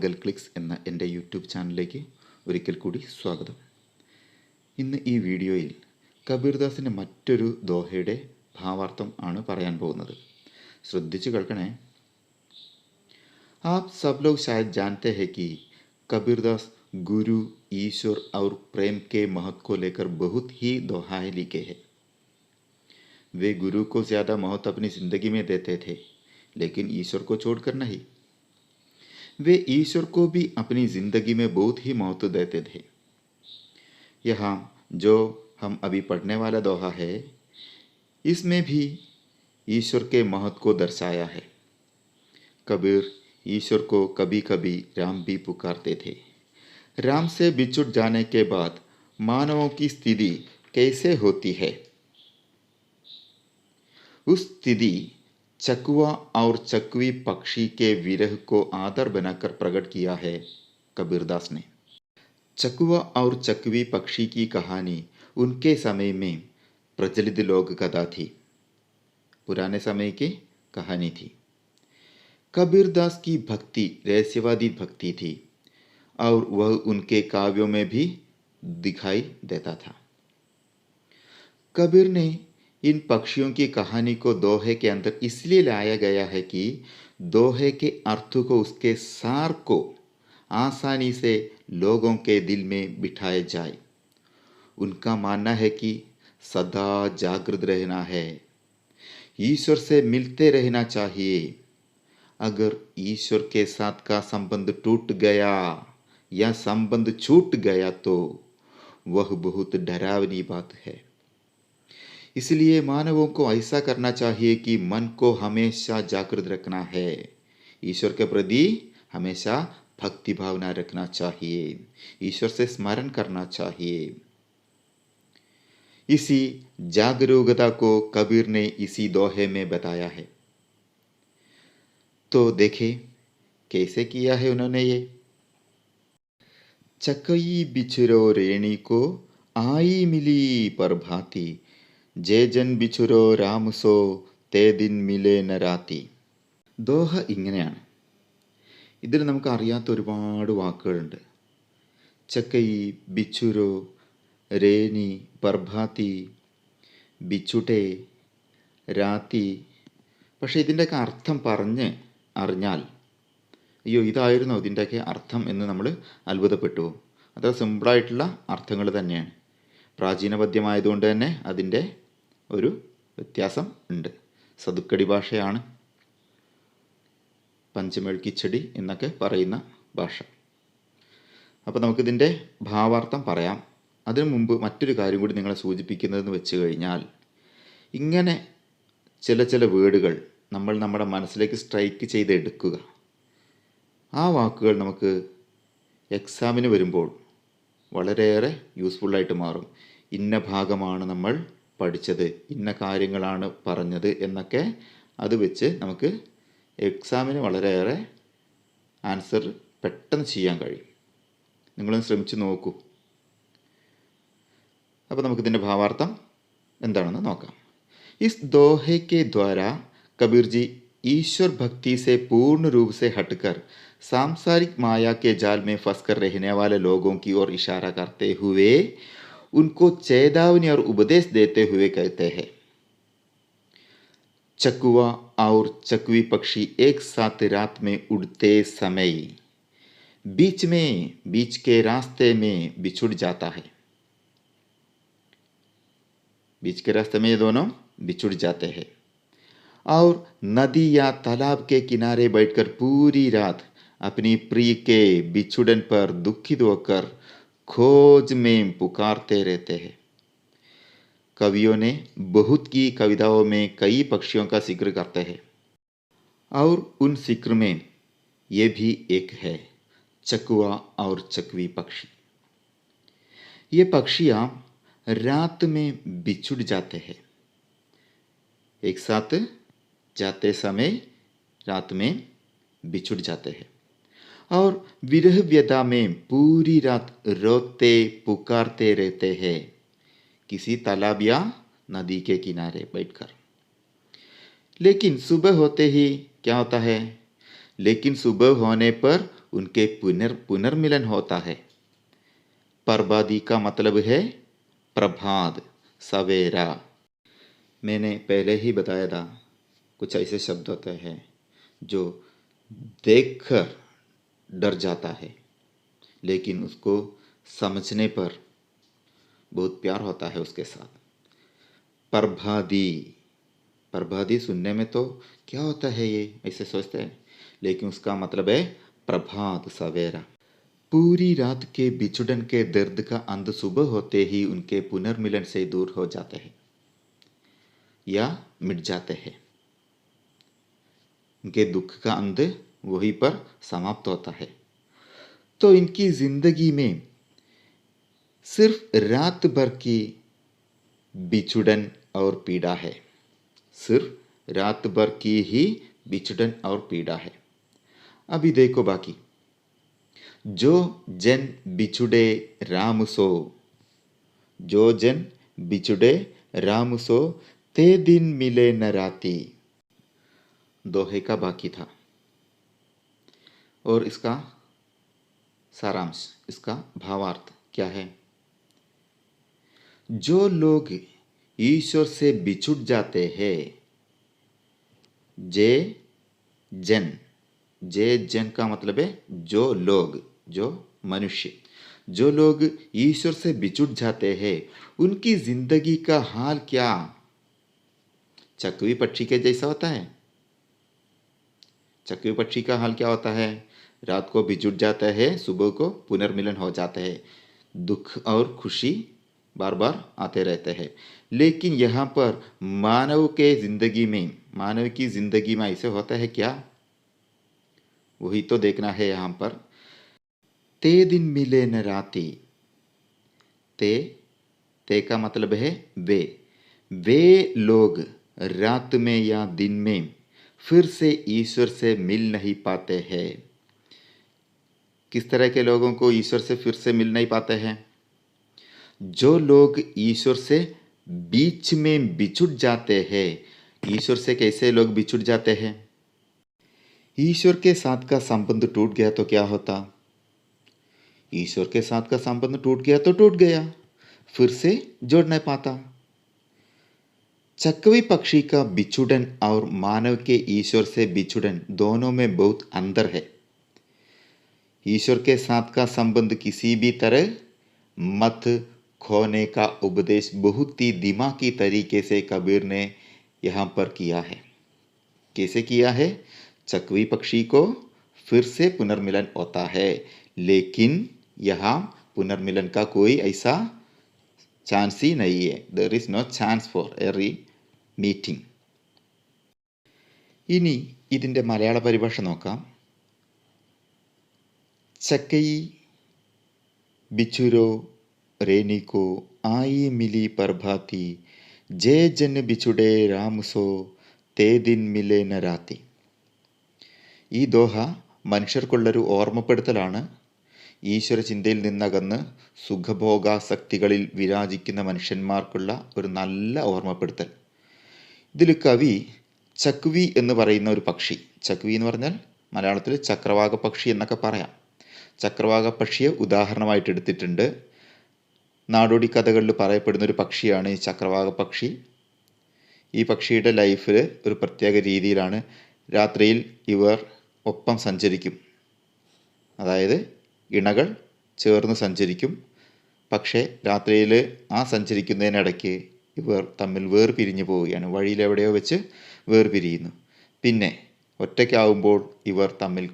പകൽ ക്ലിക്സ് എന്ന എൻ്റെ യൂട്യൂബ് ചാനലിലേക്ക് ഒരിക്കൽ കൂടി സ്വാഗതം. ഇന്ന് ഈ വീഡിയോയിൽ കബീർദാസിൻ്റെ മറ്റൊരു ദോഹയുടെ ഭാവാർത്ഥം ആണ് പറയാൻ പോകുന്നത്. ശ്രദ്ധിച്ചു കേൾക്കണേ. आप सब लोग शायद जानते हैं कि कबीरदास गुरु, ईश्वर और प्रेम के महत्व को लेकर बहुत ही दोहाए लिखे हैं. वे गुरु को ज़्यादा महत्व अपनी ज़िंदगी में देते थे, लेकिन ईश्वर को छोड़कर नहीं. वे ईश्वर को भी अपनी ज़िंदगी में बहुत ही महत्व देते थे. यहाँ जो हम अभी पढ़ने वाला दोहा है, इसमें भी ईश्वर के महत्व को दर्शाया है. कबीर ईश्वर को कभी कभी राम भी पुकारते थे. राम से बिछुड़ जाने के बाद मानवों की स्थिति कैसे होती है, उस स्थिति चकवा और चकवी पक्षी के विरह को आधार बनाकर प्रकट किया है कबीरदास ने. चकवा और चकवी पक्षी की कहानी उनके समय में प्रचलित लोक कथा थी, पुराने समय की कहानी थी. कबीरदास की भक्ति रहस्यवादी भक्ति थी और वह उनके काव्यों में भी दिखाई देता था. कबीर ने इन पक्षियों की कहानी को दोहे के अंदर इसलिए लाया गया है कि दोहे के अर्थ को, उसके सार को आसानी से लोगों के दिल में बिठाया जाए. उनका मानना है कि सदा जागृत रहना है, ईश्वर से मिलते रहना चाहिए. अगर ईश्वर के साथ का संबंध टूट गया या संबंध छूट गया तो वह बहुत डरावनी बात है. इसलिए मानवों को ऐसा करना चाहिए कि मन को हमेशा जागृत रखना है, ईश्वर के प्रति हमेशा भक्ति भावना रखना चाहिए, ईश्वर से स्मरण करना चाहिए. इसी जागरूकता को कबीर ने इसी दोहे में बताया है. तो देखें कैसे किया है उन्होंने ये. चकई बिछुरो रेणी को आई मिली प्रभाती, जे जन बिछുരോ രാമസോ തേ ദിൻ മിലേ ന രാതി. ദോഹ ഇങ്ങനെയാണ്. ഇതിൽ നമുക്ക് അറിയാത്ത ഒരുപാട് വാക്കുകളുണ്ട്. ചക്കൈ, ബിച്ചുരോ, രേനി, പ്രഭാതി, ബിച്ചുട്ടെ, രാതി. പക്ഷേ ഇതിൻ്റെയൊക്കെ അർത്ഥം പറഞ്ഞ് അറിഞ്ഞാൽ അയ്യോ ഇതായിരുന്നു ഇതിൻ്റെയൊക്കെ അർത്ഥം എന്ന് നമ്മൾ അത്ഭുതപ്പെട്ടു. അത്ര സിമ്പിളായിട്ടുള്ള അർത്ഥങ്ങൾ തന്നെയാണ്. പ്രാചീന പദ്യമായതുകൊണ്ട് തന്നെ അതിൻ്റെ ഒരു വ്യത്യാസം ഉണ്ട്. സതുക്കടി ഭാഷയാണ്, പഞ്ചമേൾ കിച്ചടി എന്നൊക്കെ പറയുന്ന ഭാഷ. അപ്പോൾ നമുക്കിതിൻ്റെ ഭാവാർത്ഥം പറയാം. അതിനു മുമ്പ് മറ്റൊരു കാര്യം കൂടി നിങ്ങളെ സൂചിപ്പിക്കുന്നതെന്ന് വെച്ച് കഴിഞ്ഞാൽ, ഇങ്ങനെ ചില വേർഡുകൾ നമ്മൾ നമ്മുടെ മനസ്സിലേക്ക് സ്ട്രൈക്ക് ചെയ്തെടുക്കുക. ആ വാക്കുകൾ നമുക്ക് എക്സാമിന് വരുമ്പോൾ വളരെയേറെ യൂസ്ഫുള്ളായിട്ട് മാറും. ഇന്ന ഭാഗമാണ് നമ്മൾ പഠിച്ചത്, ഇന്ന കാര്യങ്ങളാണ് പറഞ്ഞത് എന്നൊക്കെ അത് വെച്ച് നമുക്ക് എക്സാമിന് വളരെയേറെ ആൻസർ പെട്ടെന്ന് ചെയ്യാൻ കഴിയും. നിങ്ങളൊന്ന് ശ്രമിച്ച് നോക്കൂ. അപ്പോൾ നമുക്കിതിൻ്റെ ഭാവാർത്ഥം എന്താണെന്ന് നോക്കാം. इस दोहे के द्वारा कबीर जी ईश्वर भक्ति से पूर्ण रूप से हटकर सांसारिक माया के जाल में फंसकर रहने वाले लोगों की ओर इशारा करते हुए उनको चेतावनी और उपदेश देते हुए कहते हैं. चकवा और चकवी पक्षी एक साथ रात में उड़ते समय बीच के रास्ते में बिछुड़ जाता है. बीच के रास्ते में ये दोनों बिछुड़ जाते हैं और नदी या तालाब के किनारे बैठकर पूरी रात अपनी प्रिय के बिछुड़न पर दुखित होकर खोज में पुकारते रहते हैं. कवियों ने बहुत की कविताओं में कई पक्षियों का जिक्र करते हैं और उन जिक्र में ये भी एक है, चकवा और चकवी पक्षी. ये पक्षियाँ रात में बिछुड़ जाते हैं. एक साथ जाते समय रात में बिछुड़ जाते हैं और विरह व्यथा में पूरी रात रोते पुकारते रहते हैं, किसी तालाब या नदी के किनारे बैठकर. लेकिन सुबह होते ही क्या होता है, लेकिन सुबह होने पर उनके पुनर्मिलन होता है। प्रभादी का मतलब है प्रभात, सवेरा। मैंने पहले ही बताया था, कुछ ऐसे शब्द होते हैं जो देखकर डर जाता है, लेकिन उसको समझने पर बहुत प्यार होता है उसके साथ। प्रभादी, प्रभादी सुनने में तो क्या होता है ये, ऐसे सोचते हैं, लेकिन उसका मतलब है प्रभात, सवेरा। पूरी रात के बिछुड़न के दर्द का अंत सुबह होते ही उनके पुनर्मिलन से दूर हो जाते हैं या मिट जाते हैं। उनके दुख का अंत वहीं पर समाप्त होता है। तो इनकी जिंदगी में सिर्फ रात भर की बिछुड़न और पीड़ा है, सिर्फ रात भर की ही बिछुड़न और पीड़ा है। अभी देखो बाकी, जो जन बिछुड़े राम सो, जो जन बिछुड़े राम सो, ते दिन मिले न राती। दोहे का बाकी था और इसका सारांश, इसका भावार्थ क्या है? जो लोग ईश्वर से बिछुड़ जाते हैं, जे जन, जे जन का मतलब है जो लोग, जो मनुष्य, जो लोग ईश्वर से बिछुड़ जाते हैं उनकी जिंदगी का हाल क्या? चकवी पक्षी के जैसा होता है। चकवी पक्षी का हाल क्या होता है? रात को बिछुड़ जाता है, सुबह को पुनर्मिलन हो जाता है, दुख और खुशी बार बार आते रहते हैं। लेकिन यहाँ पर मानव के जिंदगी में, मानव की जिंदगी में ऐसे होता है क्या? वही तो देखना है यहाँ पर। ते दिन मिले न राती, ते का मतलब है वे लोग रात में या दिन में फिर से ईश्वर से मिल नहीं पाते हैं। किस तरह के लोगों को ईश्वर से फिर से मिल नहीं पाते हैं? जो लोग ईश्वर से बीच में बिछुड़ जाते हैं। ईश्वर से कैसे लोग बिछुड़ जाते हैं? ईश्वर के साथ का संबंध टूट गया तो क्या होता? ईश्वर के साथ का संबंध टूट गया तो टूट गया, फिर से जोड़ नहीं पाता। चकवी पक्षी का बिछुड़न और मानव के ईश्वर से बिछुड़न दोनों में बहुत अंतर है। ईश्वर के साथ का संबंध किसी भी तरह मत खोने का उपदेश बहुत ही दिमागी तरीके से कबीर ने यहाँ पर किया है। कैसे किया है? चकवी पक्षी को फिर से पुनर्मिलन होता है, लेकिन यहाँ पुनर्मिलन का कोई ऐसा चांस ही नहीं है। There is no chance for a meeting. ഇനി ഇതിൻ്റെ മലയാള പരിഭാഷ നോക്കാം. चकई बिछुरो रेनी को आई मिली प्रभाती, जे जन बिछुड़े राम सो, ते दिन मिले न राती. ഈ ദോഹ മനുഷ്യർക്കുള്ളൊരു ഓർമ്മപ്പെടുത്തലാണ്. ഈശ്വര ചിന്തയിൽ നിന്നകന്ന് സുഖഭോഗാസക്തികളിൽ വിരാജിക്കുന്ന മനുഷ്യന്മാർക്കുള്ള ഒരു നല്ല ഓർമ്മപ്പെടുത്തൽ. ഇതിൽ കവി ചക്വി എന്ന് പറയുന്ന ഒരു പക്ഷി, ചക്വി എന്ന് പറഞ്ഞാൽ മലയാളത്തിൽ ചക്രവാക പക്ഷി എന്നൊക്കെ പറയാം, ചക്രവാക പക്ഷിയെ ഉദാഹരണമായിട്ട് എടുത്തിട്ടുണ്ട്. നാടോടി കഥകളിൽ പറയപ്പെടുന്ന ഒരു പക്ഷിയാണ് ഈ ചക്രവാക പക്ഷി. ഈ പക്ഷിയുടെ ലൈഫിൽ ഒരു പ്രത്യേക രീതിയിലാണ്. രാത്രിയിൽ ഇവർ ഒപ്പം സഞ്ചരിക്കും, അതായത് ഇണകൾ ചേർന്ന് സഞ്ചരിക്കും. പക്ഷേ രാത്രിയിൽ ആ സഞ്ചരിക്കുന്നതിനിടയ്ക്ക് ഇവർ തമ്മിൽ വേർപിരിഞ്ഞു പോവുകയാണ്, വഴിയിലെവിടെയോ വെച്ച് വേർപിരിയുന്നു. പിന്നെ ഒറ്റയ്ക്കാവുമ്പോൾ ഇവർ തമ്മിൽ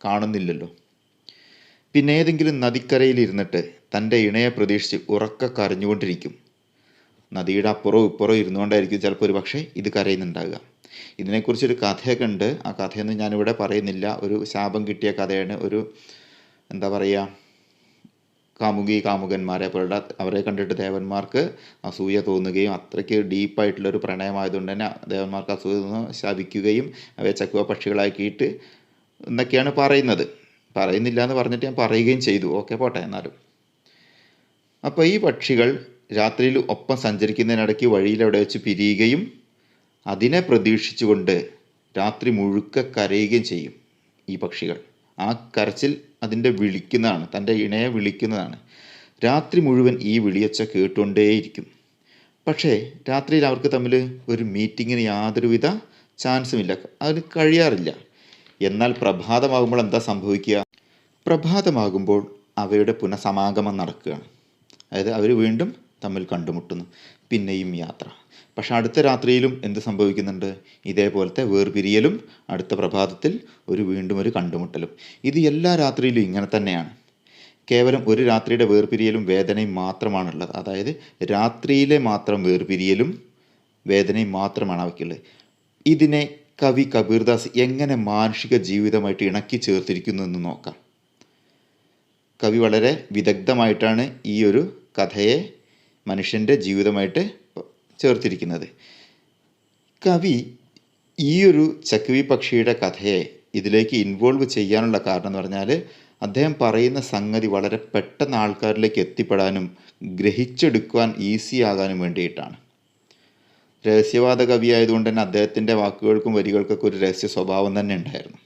കാണുന്നില്ലല്ലോ. പിന്നെ ഏതെങ്കിലും നദിക്കരയിൽ ഇരുന്നിട്ട് തൻ്റെ ഇണയെ പ്രതീക്ഷിച്ച് ഉറക്കെ കരഞ്ഞുകൊണ്ടിരിക്കും. നദിയുടെ അപ്പുറവും ഇപ്പുറവും ഇരുന്നുകൊണ്ടായിരിക്കും ചിലപ്പോൾ ഒരു പക്ഷേ ഇത് കരയുന്നുണ്ടാകുക. ഇതിനെക്കുറിച്ചൊരു കഥയൊക്കെ ഉണ്ട്. ആ കഥയൊന്നും ഞാനിവിടെ പറയുന്നില്ല. ഒരു ശാപം കിട്ടിയ കഥയാണ്. ഒരു എന്താ പറയുക, കാമുകി കാമുകന്മാരെ പോലുള്ള അവരെ കണ്ടിട്ട് ദേവന്മാർക്ക് അസൂയ തോന്നുകയും അത്രയ്ക്ക് ഡീപ്പായിട്ടുള്ളൊരു പ്രണയമായതുകൊണ്ട് തന്നെ ദേവന്മാർക്ക് അസൂയ തോന്നുന്നു, ശപിക്കുകയും അവയെ ചക്കുവ പക്ഷികളാക്കിയിട്ട് എന്നൊക്കെയാണ് പറയുന്നത്. പറയുന്നില്ല എന്ന് പറഞ്ഞിട്ട് ഞാൻ പറയുകയും ചെയ്തു. ഓക്കെ, പോട്ടെ. എന്നാലും അപ്പോൾ ഈ പക്ഷികൾ രാത്രിയിൽ ഒപ്പം സഞ്ചരിക്കുന്നതിനിടയ്ക്ക് വഴിയിലെവിടെ വെച്ച് പിരിയുകയും അതിനെ പ്രതീക്ഷിച്ചുകൊണ്ട് രാത്രി മുഴുക്ക കരയുകയും ചെയ്യും ഈ പക്ഷികൾ. ആ കരച്ചിൽ അതിൻ്റെ വിളിക്കുന്നതാണ്, തൻ്റെ ഇണയെ വിളിക്കുന്നതാണ്. രാത്രി മുഴുവൻ ഈ വിളിയൊച്ച കേട്ടുകൊണ്ടേയിരിക്കും. പക്ഷേ രാത്രിയിൽ അവർക്ക് തമ്മിൽ ഒരു മീറ്റിങ്ങിന് യാതൊരുവിധ ചാൻസുമില്ല, അതിന് കഴിയാറില്ല. എന്നാൽ പ്രഭാതമാകുമ്പോൾ എന്താ സംഭവിക്കുക? പ്രഭാതമാകുമ്പോൾ അവയുടെ പുനഃസമാഗമം നടക്കുകയാണ്. അതായത് അവർ വീണ്ടും തമ്മിൽ കണ്ടുമുട്ടുന്നു, പിന്നെയും യാത്ര. പക്ഷെ അടുത്ത രാത്രിയിലും എന്ത് സംഭവിക്കുന്നുണ്ട്? ഇതേപോലത്തെ വേർപിരിയലും അടുത്ത പ്രഭാതത്തിൽ വീണ്ടും ഒരു കണ്ടുമുട്ടലും. ഇത് എല്ലാ രാത്രിയിലും ഇങ്ങനെ തന്നെയാണ്. കേവലം ഒരു രാത്രിയുടെ വേർപിരിയലും വേദനയും മാത്രമാണുള്ളത്. അതായത് രാത്രിയിലെ മാത്രം വേർപിരിയലും വേദനയും മാത്രമാണ് അവയ്ക്കുള്ളത്. ഇതിനെ കവി കബീർദാസ് എങ്ങനെ മാനുഷിക ജീവിതമായിട്ട് ഇണക്കി ചേർത്തിരിക്കുന്നു എന്ന് നോക്കാം. കവി വളരെ വിദഗ്ധമായിട്ടാണ് ഈ ഒരു കഥയെ മനുഷ്യൻ്റെ ജീവിതമായിട്ട് ചേർത്തിരിക്കുന്നത്. കവി ഈ ഒരു ചക്വി പക്ഷിയുടെ കഥയെ ഇതിലേക്ക് ഇൻവോൾവ് ചെയ്യാനുള്ള കാരണം എന്ന് പറഞ്ഞാൽ അദ്ദേഹം പറയുന്ന സംഗതി വളരെ പെട്ടെന്ന് ആൾക്കാരിലേക്ക് എത്തിപ്പെടാനും ഗ്രഹിച്ചെടുക്കുവാൻ ഈസി ആകാനും വേണ്ടിയിട്ടാണ്. രഹസ്യവാദ കവി ആയതുകൊണ്ട് തന്നെ അദ്ദേഹത്തിൻ്റെ വാക്കുകൾക്കും വരികൾക്കൊക്കെ ഒരു രഹസ്യ സ്വഭാവം തന്നെ ഉണ്ടായിരുന്നു.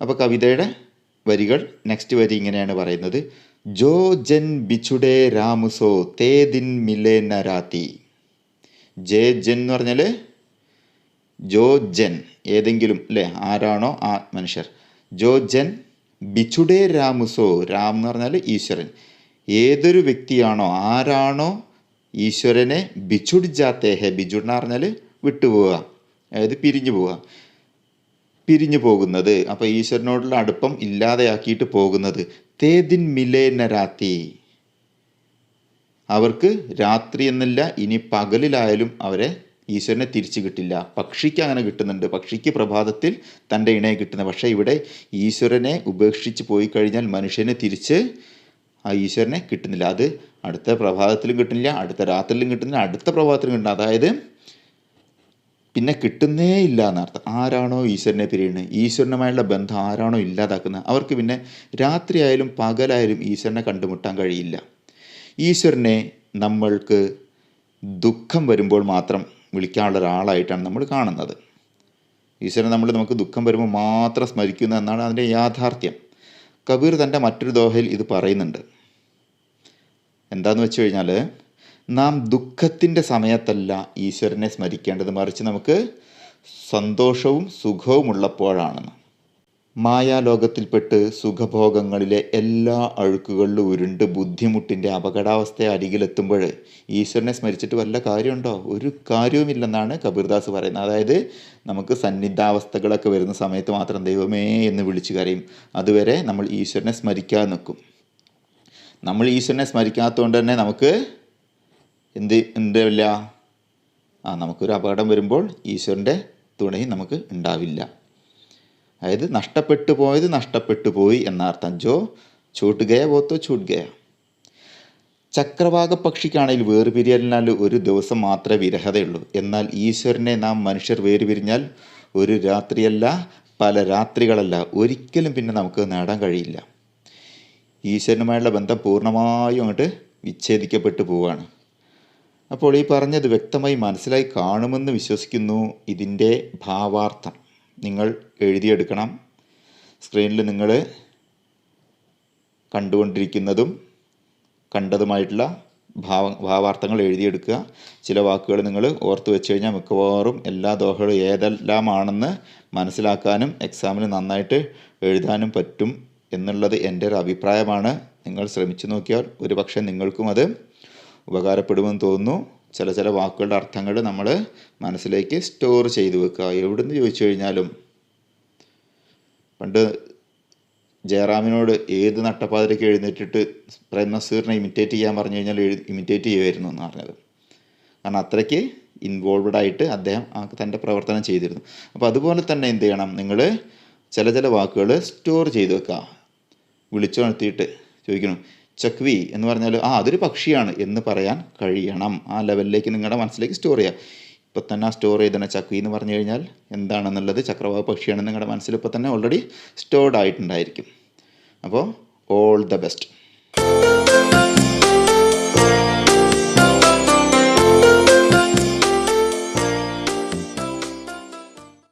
അപ്പോൾ കവിതയുടെ വരികൾ, നെക്സ്റ്റ് വരി ഇങ്ങനെയാണ് പറയുന്നത്: ജോ ജൻ ബിച്ചുഡേ രാമുസോ തേ ദിൻ മിലേ നരാത്തി. ജെ ജൻ എന്ന് പറഞ്ഞാൽ ജോ ജൻ ഏതെങ്കിലും, അല്ലേ, ആരാണോ ആ മനുഷ്യർ. ജോ ജൻ ബിച്ചുഡേ രാമുസോ, രാം എന്ന് പറഞ്ഞാൽ ഈശ്വരൻ. ഏതൊരു വ്യക്തിയാണോ, ആരാണോ ഈശ്വരനെ ബിച്ചുഡ് ജാത്തേഹെ, ബിച്ചുഡ് എന്ന് പറഞ്ഞാൽ വിട്ടുപോവുക, അതായത് പിരിഞ്ഞു പോകുന്നത്. അപ്പോൾ ഈശ്വരനോടുള്ള അടുപ്പം ഇല്ലാതെയാക്കിയിട്ട് പോകുന്നത്. തേദിൻ മിലേന രാത്തി, അവർക്ക് രാത്രി എന്നല്ല ഇനി പകലിലായാലും അവരെ ഈശ്വരനെ തിരിച്ചു കിട്ടില്ല. പക്ഷിക്ക് അങ്ങനെ കിട്ടുന്നുണ്ട്, പക്ഷിക്ക് പ്രഭാതത്തിൽ തൻ്റെ ഇണയെ കിട്ടുന്നത്. പക്ഷേ ഇവിടെ ഈശ്വരനെ ഉപേക്ഷിച്ച് പോയി കഴിഞ്ഞാൽ മനുഷ്യന് തിരിച്ച് ആ ഈശ്വരനെ കിട്ടുന്നില്ല. അത് അടുത്ത പ്രഭാതത്തിലും കിട്ടുന്നില്ല, അടുത്ത രാത്രിയിലും കിട്ടുന്നില്ല, അടുത്ത പ്രഭാതത്തിലും കിട്ടുന്നില്ല. അതായത് പിന്നെ കിട്ടുന്നേ ഇല്ല എന്നർത്ഥം. ആരാണോ ഈശ്വരനെ പിരിയുന്നത്, ഈശ്വരനുമായുള്ള ബന്ധം ആരാണോ ഇല്ലാതാക്കുന്നത്, അവർക്ക് പിന്നെ രാത്രിയായാലും പകലായാലും ഈശ്വരനെ കണ്ടുമുട്ടാൻ കഴിയില്ല. ഈശ്വരനെ നമ്മൾക്ക് ദുഃഖം വരുമ്പോൾ മാത്രം വിളിക്കാനുള്ള ഒരാളായിട്ടാണ് നമ്മൾ കാണുന്നത്. ഈശ്വരൻ നമുക്ക് ദുഃഖം വരുമ്പോൾ മാത്രം സ്മരിക്കുന്നു എന്നാണ് അതിൻ്റെ യാഥാർത്ഥ്യം. കബീർ തൻ്റെ മറ്റൊരു ദോഹയിൽ ഇത് പറയുന്നുണ്ട്. എന്താണെന്ന് വെച്ച് കഴിഞ്ഞാൽ, നാം ദുഃഖത്തിൻ്റെ സമയത്തല്ല ഈശ്വരനെ സ്മരിക്കേണ്ടത്, മറിച്ച് നമുക്ക് സന്തോഷവും സുഖവും ഉള്ളപ്പോഴാണെന്ന്. മായാലോകത്തിൽപ്പെട്ട് സുഖഭോഗങ്ങളിലെ എല്ലാ അഴുക്കുകളിലും ഉരുണ്ട് ബുദ്ധിമുട്ടിൻ്റെ അപകടാവസ്ഥയെ അരികിലെത്തുമ്പോൾ ഈശ്വരനെ സ്മരിച്ചിട്ട് വല്ല കാര്യമുണ്ടോ? ഒരു കാര്യവുമില്ലെന്നാണ് കബീർദാസ് പറയുന്നത്. അതായത് നമുക്ക് സന്നിധാവസ്ഥകളൊക്കെ വരുന്ന സമയത്ത് മാത്രം ദൈവമേ എന്ന് വിളിച്ചു കരയും. അതുവരെ നമ്മൾ ഈശ്വരനെ സ്മരിക്കാതെ നിൽക്കും. നമ്മൾ ഈശ്വരനെ സ്മരിക്കാത്തതുകൊണ്ട് തന്നെ നമുക്ക് എന്തില്ല, നമുക്കൊരു അപകടം വരുമ്പോൾ ഈശ്വരൻ്റെ തുണയും നമുക്ക് ഉണ്ടാവില്ല. അതായത് നഷ്ടപ്പെട്ടു പോയി എന്നർത്ഥം. ജോ छूट गया वो तो छूट गया. ചക്രവാക പക്ഷിക്കാണെങ്കിൽ വേർപിരിയലിനാൽ ഒരു ദിവസം മാത്രമേ വിരഹതയുള്ളൂ. എന്നാൽ ഈശ്വരനെ നാം മനുഷ്യർ വേർപിരിഞ്ഞാൽ ഒരു രാത്രിയല്ല, പല രാത്രികളല്ല, ഒരിക്കലും പിന്നെ നമുക്ക് നേടാൻ കഴിയില്ല. ഈശ്വരനുമായുള്ള ബന്ധം പൂർണ്ണമായും അങ്ങോട്ട് വിച്ഛേദിക്കപ്പെട്ടു പോവുകയാണ്. അപ്പോൾ ഈ പറഞ്ഞത് വ്യക്തമായി മനസ്സിലായി കാണുമെന്ന് വിശ്വസിക്കുന്നു. ഇതിൻ്റെ ഭാവാർത്ഥം നിങ്ങൾ എഴുതിയെടുക്കണം. സ്ക്രീനിൽ നിങ്ങൾ കണ്ടുകൊണ്ടിരിക്കുന്നതും കണ്ടതുമായിട്ടുള്ള ഭാവാർത്ഥങ്ങൾ എഴുതിയെടുക്കുക. ചില വാക്കുകൾ നിങ്ങൾ ഓർത്ത് വെച്ച് കഴിഞ്ഞാൽ മിക്കവാറും എല്ലാ ദോഹകളും ഏതെല്ലാമാണെന്ന് മനസ്സിലാക്കാനും എക്സാമിന് നന്നായിട്ട് എഴുതാനും പറ്റും എന്നുള്ളത് എൻ്റെ ഒരു അഭിപ്രായമാണ്. നിങ്ങൾ ശ്രമിച്ചു നോക്കിയാൽ ഒരു പക്ഷേ നിങ്ങൾക്കും അത് ഉപകാരപ്പെടുമെന്ന് തോന്നുന്നു. ചില വാക്കുകളുടെ അർത്ഥങ്ങൾ നമ്മൾ മനസ്സിലേക്ക് സ്റ്റോർ ചെയ്ത് വെക്കുക. എവിടുന്ന് ചോദിച്ചു കഴിഞ്ഞാലും, പണ്ട് ജയറാമിനോട് ഏത് നട്ടപ്പാതിരയ്ക്ക് എഴുന്നേറ്റിട്ട് പ്രേം നസീറിനെ ഇമിറ്റേറ്റ് ചെയ്യാൻ പറഞ്ഞു കഴിഞ്ഞാൽ ഇമിറ്റേറ്റ് ചെയ്യുമായിരുന്നു എന്ന് പറഞ്ഞത്. കാരണം അത്രയ്ക്ക് ഇൻവോൾവ്ഡ് ആയിട്ട് അദ്ദേഹം തൻ്റെ പ്രവർത്തനം ചെയ്തിരുന്നു. അപ്പോൾ അതുപോലെ തന്നെ എന്ത് ചെയ്യണം, നിങ്ങൾ ചില വാക്കുകൾ സ്റ്റോർ ചെയ്ത് വെക്കുക. വിളിച്ചുണർത്തിയിട്ട് ചോദിക്കണം, ചക്വി എന്ന് പറഞ്ഞാൽ അതൊരു പക്ഷിയാണ് എന്ന് പറയാൻ കഴിയണം. ആ ലെവലിലേക്ക് നിങ്ങളുടെ മനസ്സിലേക്ക് സ്റ്റോർ ചെയ്യുക. ഇപ്പോൾ തന്നെ സ്റ്റോർ ചെയ്തന്നെ ചക്വി എന്ന് പറഞ്ഞു കഴിഞ്ഞാൽ എന്താണെന്നുള്ളത്, ചക്രവാക പക്ഷിയാണെന്ന് നിങ്ങളുടെ മനസ്സിൽ ഇപ്പോൾ തന്നെ ഓൾറെഡി സ്റ്റോർഡ് ആയിട്ടുണ്ടായിരിക്കും. അപ്പോൾ ഓൾ ദ ബെസ്റ്റ്.